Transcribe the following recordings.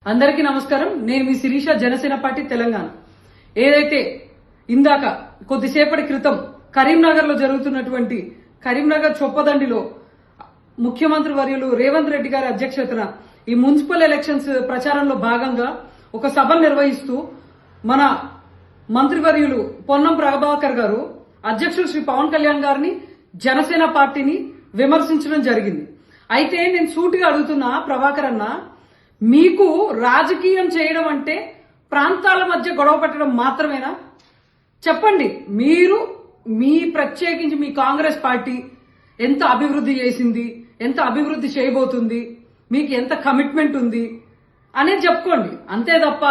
అందరికీ నమస్కారం. నేను మీ శిరీష, జనసేన పార్టీ తెలంగాణ. ఏదైతే ఇందాక కొద్దిసేపటి క్రితం కరీంనగర్ లో జరుగుతున్నటువంటి కరీంనగర్ చొప్పదండిలో ముఖ్యమంత్రి వర్యులు రేవంత్ రెడ్డి గారి అధ్యక్షతన ఈ మున్సిపల్ ఎలక్షన్స్ ప్రచారంలో భాగంగా ఒక సభ నిర్వహిస్తూ మన మంత్రివర్యులు పొన్నం ప్రభాకర్ గారు అధ్యక్షులు శ్రీ పవన్ కళ్యాణ్ గారిని, జనసేన పార్టీని విమర్శించడం జరిగింది. అయితే నేను సూటిగా అడుగుతున్నా, ప్రభాకర్ అన్న, మీకు రాజకీయం చేయడం అంటే ప్రాంతాల మధ్య గొడవ పెట్టడం మాత్రమేనా? చెప్పండి. మీరు ప్రత్యేకించి మీ కాంగ్రెస్ పార్టీ ఎంత అభివృద్ధి చేసింది, ఎంత అభివృద్ధి చేయబోతుంది, మీకు ఎంత కమిట్మెంట్ ఉంది అనేది చెప్పుకోండి. అంతే తప్ప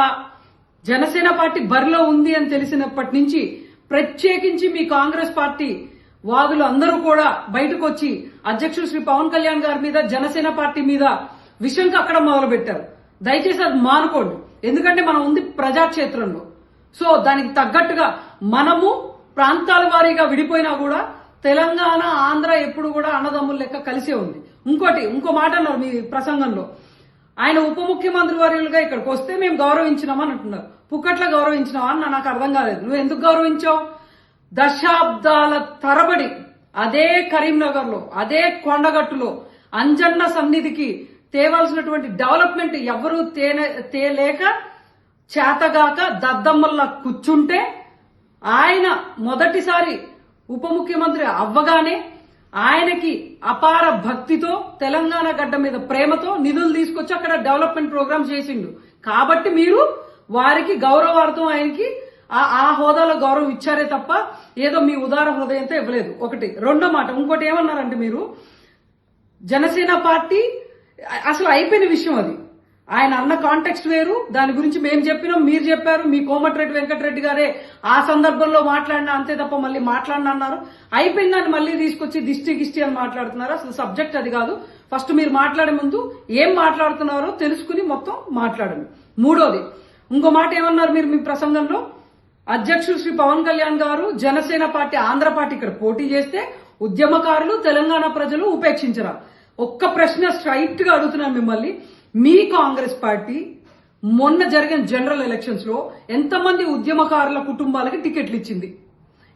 జనసేన పార్టీ బరిలో ఉంది అని తెలిసినప్పటి నుంచి ప్రత్యేకించి మీ కాంగ్రెస్ పార్టీ వాదులు అందరూ కూడా బయటకు వచ్చి అధ్యక్షుడు శ్రీ పవన్ కళ్యాణ్ గారి మీద, జనసేన పార్టీ మీద విషయం అక్కడ మొదలు పెట్టారు. దయచేసి అది మానుకోండి. ఎందుకంటే మనం ఉంది ప్రజాక్షేత్రంలో. సో దానికి తగ్గట్టుగా మనము ప్రాంతాల వారీగా విడిపోయినా కూడా తెలంగాణ, ఆంధ్ర ఎప్పుడు కూడా అన్నదమ్ముల లెక్క కలిసే ఉంది. ఇంకో మాట అన్నారు మీ ప్రసంగంలో, ఆయన ఉప ముఖ్యమంత్రి వర్యులుగా ఇక్కడికి వస్తే మేము గౌరవించినామని అంటున్నారు. పుక్కట్ల గౌరవించినావా అని నాకు అర్థం కాలేదు. నువ్వు ఎందుకు గౌరవించావు? దశాబ్దాల తరబడి అదే కరీంనగర్ లో, అదే కొండగట్టులో అంజన్న సన్నిధికి తేవాల్సినటువంటి డెవలప్మెంట్ ఎవరూ తేలేక చేతగాక దద్దమ్మల్లా కూర్చుంటే ఆయన మొదటిసారి ఉప ముఖ్యమంత్రి అవ్వగానే ఆయనకి అపార భక్తితో, తెలంగాణ గడ్డ మీద ప్రేమతో నిధులు తీసుకొచ్చి అక్కడ డెవలప్మెంట్ ప్రోగ్రామ్ చేసిండు. కాబట్టి మీరు వారికి గౌరవార్థం ఆయనకి ఆ హోదాలో గౌరవం ఇచ్చారే తప్ప ఏదో మీ ఉదార హృదయంతో ఇవ్వలేదు. ఒకటి. రెండో మాట, ఇంకోటి ఏమన్నారంటే, మీరు జనసేన పార్టీ అసలు అయిపోయిన విషయం అది. ఆయన అన్న కాంటెక్స్ట్ వేరు. దాని గురించి మేము చెప్పినాం, మీరు చెప్పారు. మీ కోమటిరెడ్డి వెంకటరెడ్డి గారే ఆ సందర్భంలో మాట్లాడినా, అంతే తప్ప మళ్ళీ మాట్లాడినా అన్నారు. అయిపోయిన దాన్ని మళ్ళీ తీసుకొచ్చి దిష్టి అని మాట్లాడుతున్నారు. అసలు సబ్జెక్ట్ అది కాదు. ఫస్ట్ మీరు మాట్లాడే ముందు ఏం మాట్లాడుతున్నారో తెలుసుకుని మొత్తం మాట్లాడండి. మూడోది, ఇంకో మాట ఏమన్నారు మీరు మీ ప్రసంగంలో, అధ్యక్షుడు శ్రీ పవన్ కళ్యాణ్ గారు జనసేన పార్టీ, ఆంధ్ర పార్టీ ఇక్కడ పోటీ చేస్తే ఉద్యమకారులు, తెలంగాణ ప్రజలు ఉపేక్షించరా? ఒక్క ప్రశ్న స్ట్రైట్ గా అడుగుతున్నాను మిమ్మల్ని. మీ కాంగ్రెస్ పార్టీ మొన్న జరిగిన జనరల్ ఎలక్షన్స్ లో ఎంతమంది ఉద్యమకారుల కుటుంబాలకి టికెట్లు ఇచ్చింది?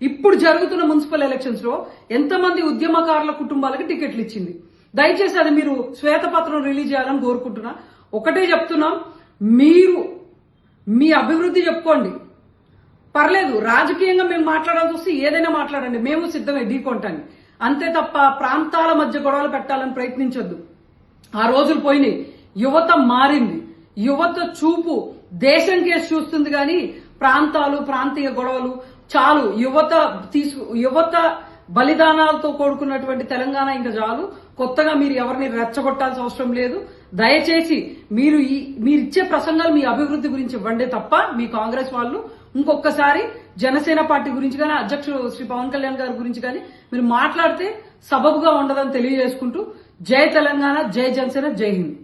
ఇప్పుడు జరుగుతున్న మున్సిపల్ ఎలక్షన్స్ లో ఎంతమంది ఉద్యమకారుల కుటుంబాలకి టికెట్లు ఇచ్చింది? దయచేసి అది మీరు శ్వేతపత్రం రిలీజ్ చేయాలని కోరుకుంటున్నా. ఒకటే చెప్తున్నాం, మీరు మీ అభివృద్ధి చెప్పుకోండి, పర్లేదు. రాజకీయంగా మేము మాట్లాడాల్సి వస్తే ఏదైనా మాట్లాడండి, మేము సిద్ధమే ఢీకొంటానికి. అంతే తప్ప ప్రాంతాల మధ్య గొడవలు పెట్టాలని ప్రయత్నించొద్దు. ఆ రోజులు పోయినాయి. యువత మారింది. యువత చూపు దేశం కేసు చూస్తుంది కానీ ప్రాంతాలు, ప్రాంతీయ గొడవలు చాలు. యువత బలిదానాలతో కూడుకున్నటువంటి తెలంగాణ ఇంకా చాలు. కొత్తగా మీరు ఎవరిని రెచ్చగొట్టాల్సిన అవసరం లేదు. దయచేసి మీరిచ్చే ప్రసంగాలు మీ అభివృద్ధి గురించి ఇవ్వండి తప్ప మీ కాంగ్రెస్ వాళ్ళు ఇంకొకసారి జనసేన పార్టీ గురించి కానీ, అధ్యక్షుడు శ్రీ పవన్ కళ్యాణ్ గారి గురించి కానీ మీరు మాట్లాడితే సబబుగా ఉండదని తెలియజేసుకుంటూ, జై తెలంగాణ, జై జనసేన, జై హింద్.